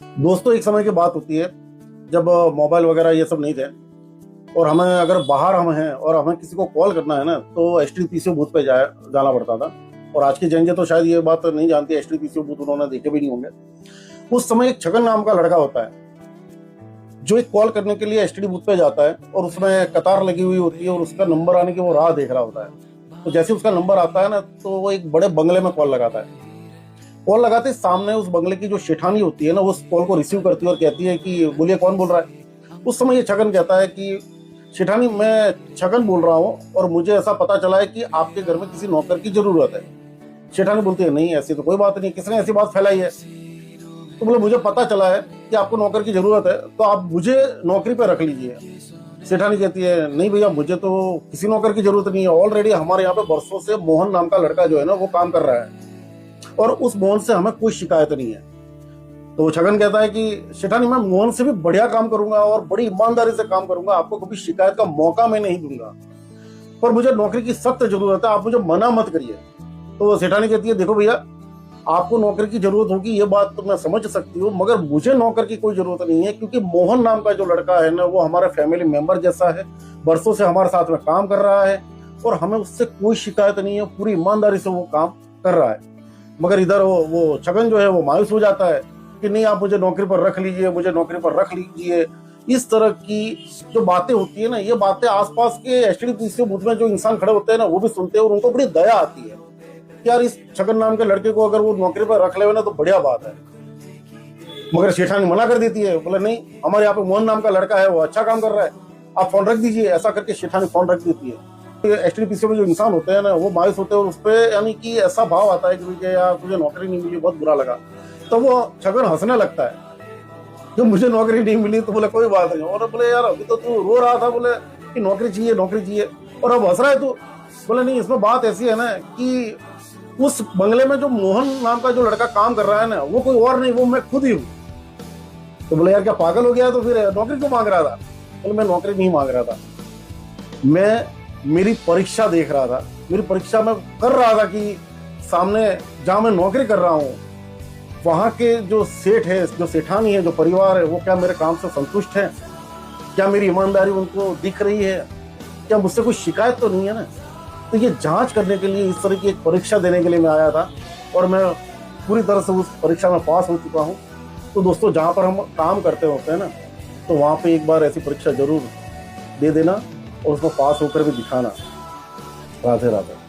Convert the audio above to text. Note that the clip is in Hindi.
दोस्तों, एक समय की बात होती है जब मोबाइल वगैरह ये सब नहीं थे और हमें अगर बाहर हम हैं और हमें किसी को कॉल करना है ना तो एसटीपीसीओ बूथ पे जाना पड़ता था। और आज की जनरेशन तो शायद ये बात नहीं जानती, एसटीपीसीओ बूथ उन्होंने देखे भी नहीं होंगे। उस समय एक छगन नाम का लड़का होता है जो एक कॉल करने के लिए एसटीडी बूथ पे जाता है और उसमें कतार लगी हुई होती है और उसका नंबर आने की वो राह देख रहा होता है। तो जैसे उसका नंबर आता है ना तो वो एक बड़े बंगले में कॉल लगाता है। कॉल लगाते ही सामने उस बंगले की जो शेठानी होती है ना वो उस कॉल को रिसीव करती है और कहती है कि बोलिए कौन बोल रहा है। उस समय ये छगन कहता है कि शेठानी, मैं छगन बोल रहा हूँ और मुझे ऐसा पता चला है कि आपके घर में किसी नौकर की जरूरत है। शेठानी बोलती है नहीं, ऐसी तो कोई बात नहीं, किसने ऐसी बात फैलाई है। तो बोले मुझे पता चला है कि आपको नौकर की जरूरत है तो आप मुझे नौकरी पे रख लीजिए। सेठानी कहती है नहीं भैया, मुझे तो किसी नौकर की जरूरत नहीं है, ऑलरेडी हमारे यहाँ पे बरसों से मोहन नाम का लड़का जो है ना वो काम कर रहा है और उस मोहन से हमें कोई शिकायत नहीं है। तो छगन कहता है कि सेठानी, मैं मोहन से भी बढ़िया काम करूंगा और बड़ी ईमानदारी से काम करूंगा, आपको कभी शिकायत का मौका मैं नहीं दूंगा, पर मुझे नौकरी की सख्त जरूरत है, आप मुझे मना मत करिए। तो सेठानी कहती है देखो भैया, आपको नौकर की जरूरत होगी ये बात तो मैं समझ सकती हूँ, मगर मुझे नौकर की कोई जरूरत नहीं है क्योंकि मोहन नाम का जो लड़का है ना वो हमारे फैमिली मेंबर जैसा है, बरसों से हमारे साथ में काम कर रहा है और हमें उससे कोई शिकायत नहीं है, पूरी ईमानदारी से वो काम कर रहा है। मगर इधर वो छगन जो है वो मायूस हो जाता है कि नहीं, आप मुझे नौकरी पर रख लीजिए, मुझे नौकरी पर रख लीजिए। इस तरह की जो बातें होती है ना, ये बातें आसपास के एसटीपीसीओ बूथ में जो इंसान खड़े होते हैं ना वो भी सुनते हैं और उनको बड़ी दया आती है। यार, इस छगन नाम के लड़के को अगर वो नौकरी पर रख ले ना तो बढ़िया बात है। मगर शेठानी मना कर देती है, बोले नहीं, हमारे यहाँ पे मोहन नाम का लड़का है, वो अच्छा काम कर रहा है, आप फोन रख दीजिए। ऐसा करके शेठानी फोन रख देती है। एसटीपीसीओ में जो इंसान होते हैं ना वो मायूस होते हैं और उस पर यानी कि ऐसा भाव आता है कि मुझे यार तुझे नौकरी नहीं मिली, बहुत बुरा लगा। तो वो छगन हंसने लगता है कि मुझे नौकरी नहीं मिली। तो बोले कोई बात नहीं, और बोले यार अभी तो तू रो रहा था बोले कि नौकरी चाहिए नौकरी चाहिए, और अब हंस रहा है तू। बोले नहीं, इसमें बात ऐसी है ना कि उस बंगले में जो मोहन नाम का जो लड़का काम कर रहा है ना वो कोई और नहीं, वो मैं खुद ही हूँ। तो बोले यार क्या पागल हो गया, तो फिर नौकरी क्यों मांग रहा था। बोले मैं नौकरी नहीं मांग रहा था, मैं मेरी परीक्षा देख रहा था, मेरी परीक्षा में कर रहा था कि सामने जहां मैं नौकरी कर रहा हूँ वहां के जो सेठ है, जो सेठानी है, जो परिवार है, वो क्या मेरे काम से संतुष्ट है, क्या मेरी ईमानदारी उनको दिख रही है, क्या मुझसे कोई शिकायत तो नहीं है ना। तो ये जांच करने के लिए, इस तरह की एक परीक्षा देने के लिए मैं आया था और मैं पूरी तरह से उस परीक्षा में पास हो चुका हूँ। तो दोस्तों, जहाँ पर हम काम करते होते हैं ना तो वहाँ पे एक बार ऐसी परीक्षा जरूर दे देना और उसमें पास होकर भी दिखाना। राधे राधे।